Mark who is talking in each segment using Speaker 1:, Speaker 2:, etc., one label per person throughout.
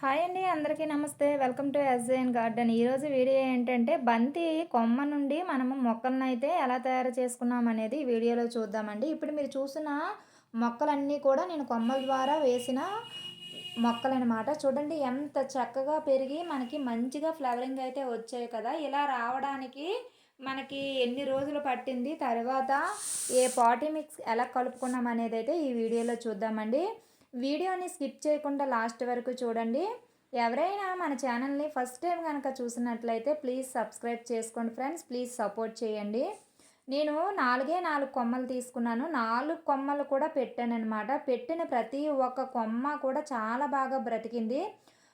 Speaker 1: Hi అండి. అందరికీ నమస్తే. Welcome to SJN garden. ఈరోజు వీడియో ఏంటంటే, బంతి కొమ్మ నుండి మనము మొక్కలనైతే ఎలా తయారు చేసుకున్నామనేది ఈ వీడియోలో చూద్దామండి. ఇప్పుడు మీరు చూసిన మొక్కలన్నీ కూడా నేను కొమ్మల ద్వారా వేసిన మొక్కలనమాట. చూడండి ఎంత చక్కగా పెరిగి మనకి మంచిగా ఫ్లవరింగ్ అయితే వచ్చాయి కదా! ఇలా రావడానికి మనకి ఎన్ని రోజులు పట్టింది, తర్వాత ఏ పాటీ మిక్స్ ఎలా కలుపుకున్నామనేదైతే ఈ వీడియోలో చూద్దామండి. వీడియోని స్కిప్ చేయకుండా లాస్ట్ వరకు చూడండి. ఎవరైనా మన ఛానల్ని ఫస్ట్ టైం కనుక చూసినట్లయితే ప్లీజ్ సబ్స్క్రైబ్ చేసుకోండి ఫ్రెండ్స్. ప్లీజ్ సపోర్ట్ చేయండి. నేను 4 కొమ్మలు తీసుకున్నాను. 4 కొమ్మలు కూడా పెట్టాననమాట. పెట్టిన ప్రతి ఒక్క కొమ్మ కూడా చాలా బాగా బ్రతికింది.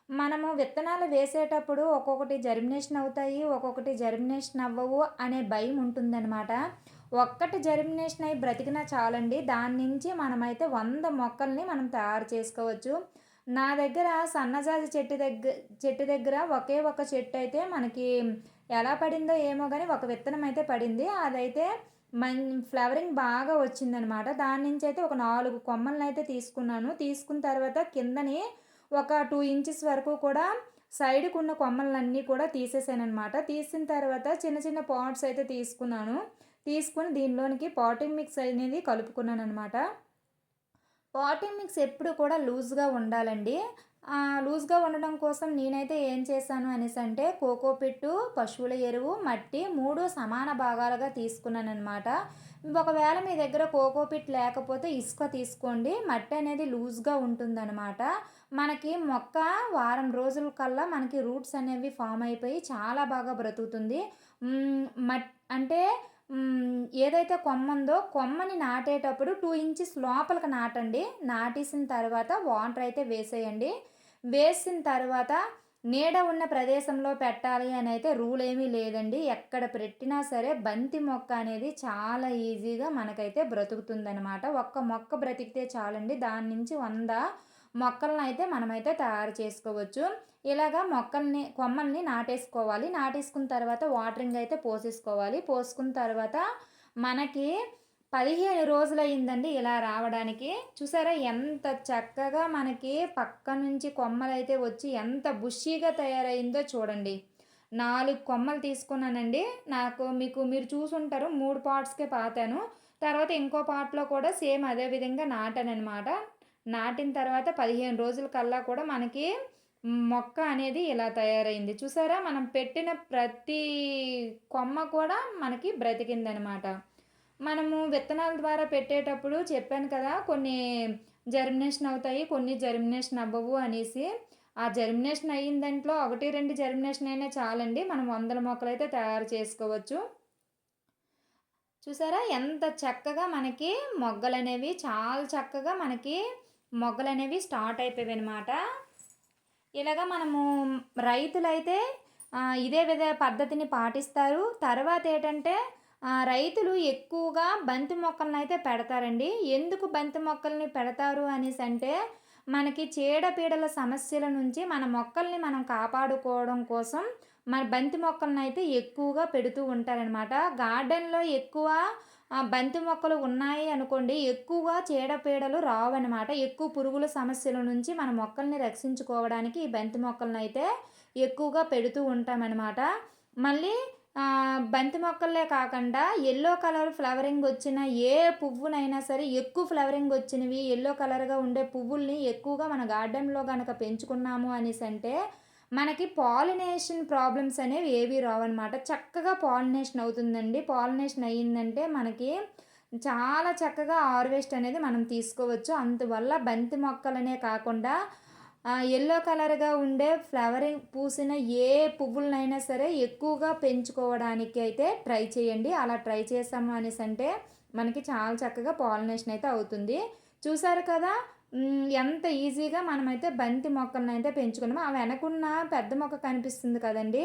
Speaker 1: మనము విత్తనాలు వేసేటప్పుడు ఒక్కొక్కటి జర్మినేషన్ అవుతాయి, ఒక్కొక్కటి జర్మినేషన్ అవ్వవు అనే భయం ఉంటుందన్నమాట. ఒక్కటి జర్మినేషన్ అయ్యి బ్రతికినా చాలండి. దాని నుంచి మనమైతే 100 మొక్కల్ని మనం తయారు చేసుకోవచ్చు. నా దగ్గర సన్నజాజి చెట్టు దగ్గర ఒకే ఒక చెట్టు అయితే మనకి ఎలా పడిందో ఏమో కానీ ఒక విత్తనం అయితే పడింది. అదైతే ఫ్లవరింగ్ బాగా వచ్చిందనమాట. దాని నుంచి అయితే ఒక 4 కొమ్మలను అయితే తీసుకున్నాను. తీసుకున్న తర్వాత కిందని ఒక 2 ఇంచెస్ వరకు కూడా సైడ్కు ఉన్న కొమ్మలన్నీ కూడా తీసేసానమాట. తీసిన తర్వాత చిన్న చిన్న పాట్స్ అయితే తీసుకున్నాను. తీసుకుని దీనిలోనికి పాటింగ్ మిక్స్ అనేది కలుపుకున్నాను అనమాట. పాటింగ్ మిక్స్ ఎప్పుడు కూడా లూజ్గా ఉండాలండి. లూజ్గా ఉండడం కోసం నేనైతే ఏం చేశాను అనేసి అంటే కోకోపిట్టు, పశువుల ఎరువు, మట్టి 3 సమాన భాగాలుగా తీసుకున్నానమాట. ఒకవేళ మీ దగ్గర కోకోపిట్ లేకపోతే ఇసుక తీసుకోండి. మట్టి అనేది లూజ్గా ఉంటుందన్నమాట. మనకి మొక్క వారం రోజుల కల్లా మనకి రూట్స్ అనేవి ఫామ్ అయిపోయి చాలా బాగా బ్రతుకుతుంది. అంటే ఏదైతే కొమ్మ ఉందో కొమ్మని నాటేటప్పుడు 2 ఇంచెస్ లోపలికి నాటండి. నాటేసిన తర్వాత వాటర్ అయితే వేసేయండి. వేసిన తర్వాత నీడ ఉన్న ప్రదేశంలో పెట్టాలి అని అయితే రూల్ ఏమీ లేదండి. ఎక్కడ పెట్టినా సరే బంతి మొక్క అనేది చాలా ఈజీగా మనకైతే బ్రతుకుతుందనమాట. ఒక్క మొక్క బ్రతికితే చాలండి. దాని నుంచి 100 మొక్కలను అయితే మనమైతే తయారు చేసుకోవచ్చు. ఇలాగా కొమ్మల్ని నాటేసుకోవాలి. నాటేసుకున్న తర్వాత వాటరింగ్ అయితే పోసేసుకోవాలి. పోసుకున్న తర్వాత మనకి 15 రోజులయ్యిందండి ఇలా రావడానికి. చూసారా ఎంత చక్కగా మనకి పక్క నుంచి కొమ్మలైతే వచ్చి ఎంత బుషీగా తయారైందో చూడండి. 4 కొమ్మలు తీసుకున్నానండి. మీరు చూసుంటారు 3 పార్ట్స్కే పాతాను. తర్వాత ఇంకో పార్ట్లో కూడా సేమ్ అదే విధంగా నాటాననమాట. నాటిన తర్వాత 15 రోజుల కల్లా కూడా మనకి మొక్క అనేది ఇలా తయారైంది. చూసారా మనం పెట్టిన ప్రతి కొమ్మ కూడా మనకి బ్రతికిందనమాట. మనము విత్తనాల ద్వారా పెట్టేటప్పుడు చెప్పాను కదా, కొన్ని జర్మినేషన్ అవుతాయి, కొన్ని జర్మినేషన్ అవ్వవు అనేసి. ఆ జర్మినేషన్ అయిన దాంట్లో 1, 2 జర్మినేషన్ అయినా చాలండి. మనం 100 మొక్కలైతే తయారు చేసుకోవచ్చు. చూసారా ఎంత చక్కగా మనకి మొగ్గలనేవి చాలా చక్కగా మనకి మొగ్గలనేవి స్టార్ట్ అయిపోయాయి అనమాట. ఇలాగా మనము రైతులైతే ఇదే పద్ధతిని పాటిస్తారు. తర్వాత ఏంటంటే రైతులు ఎక్కువగా బంతి మొక్కలను అయితే పెడతారండి. ఎందుకు బంతి మొక్కల్ని పెడతారు అనేసి అంటే మనకి చీడపీడల సమస్యల నుంచి మన మొక్కల్ని మనం కాపాడుకోవడం కోసం మన బంతి మొక్కలను అయితే ఎక్కువగా పెడుతూ ఉంటారనమాట. గార్డెన్లో ఎక్కువ బంతి మొక్కలు ఉన్నాయి అనుకోండి, ఎక్కువగా చీడపీడలు రావన్నమాట. ఎక్కువ పురుగుల సమస్యల నుంచి మన మొక్కల్ని రక్షించుకోవడానికి ఈ బంతి మొక్కలను అయితే ఎక్కువగా పెడుతూ ఉంటామన్నమాట. మళ్ళీ బంతి మొక్కలే కాకుండా ఎల్లో కలర్ ఫ్లవరింగ్ వచ్చిన ఏ పువ్వునైనా సరే, ఎక్కువ ఫ్లవరింగ్ వచ్చినవి ఎల్లో కలర్గా ఉండే పువ్వుల్ని ఎక్కువగా మన గార్డెన్లో కనుక పెంచుకున్నాము అనేసి అంటే మనకి పాలినేషన్ ప్రాబ్లమ్స్ అనేవి ఏవి రావన్నమాట. చక్కగా పాలినేషన్ అవుతుందండి. పాలినేషన్ అయ్యిందంటే మనకి చాలా చక్కగా హార్వెస్ట్ అనేది మనం తీసుకోవచ్చు. అందువల్ల బంతి మొక్కలనే కాకుండా ఎల్లో కలర్గా ఉండే ఫ్లవరింగ్ పూసిన ఏ పువ్వులనైనా సరే ఎక్కువగా పెంచుకోవడానికి అయితే ట్రై చేయండి. అలా ట్రై చేసాము అనేసి అంటే మనకి చాలా చక్కగా పాలినేషన్ అయితే అవుతుంది. చూసారు కదా ఎంత ఈజీగా మనమైతే బంతి మొక్కలను అయితే పెంచుకున్నాము. ఆ వెనకున్న పెద్ద మొక్క కనిపిస్తుంది కదండి,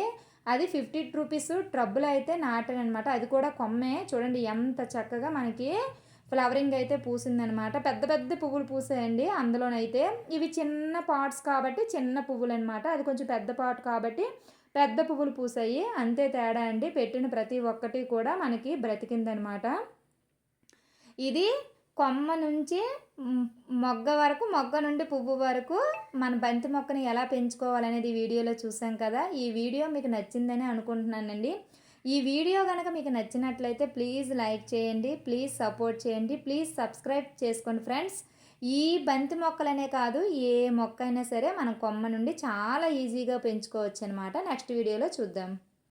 Speaker 1: అది 50 రూపీస్ ట్రబ్బులు అయితే నాటానమాట. అది కూడా కొమ్మే. చూడండి ఎంత చక్కగా మనకి ఫ్లవరింగ్ అయితే పూసిందనమాట. పెద్ద పెద్ద పువ్వులు పూసాయండి అందులోనైతే. ఇవి చిన్న పాట్స్ కాబట్టి చిన్న పువ్వులు అనమాట. అది కొంచెం పెద్ద పాట్ కాబట్టి పెద్ద పువ్వులు పూసాయి. అంతే తేడా అండి. పెట్టిన ప్రతి ఒక్కటి కూడా మనకి బ్రతికిందనమాట. ఇది కొమ్మ నుంచి మొగ్గ వరకు, మొగ్గ నుండి పువ్వు వరకు మన బంతి మొక్కని ఎలా పెంచుకోవాలనేది ఈ వీడియోలో చూసాం కదా! ఈ వీడియో మీకు నచ్చిందని అనుకుంటున్నానండి. ఈ వీడియో గనక మీకు నచ్చినట్లయితే ప్లీజ్ లైక్ చేయండి. ప్లీజ్ సపోర్ట్ చేయండి. ప్లీజ్ సబ్స్క్రైబ్ చేసుకోండి ఫ్రెండ్స్. ఈ బంతి మొక్కలనే కాదు, ఏ మొక్క అయినా సరే మనం కొమ్మ నుండి చాలా ఈజీగా పెంచుకోవచ్చనమాట. నెక్స్ట్ వీడియోలో చూద్దాం.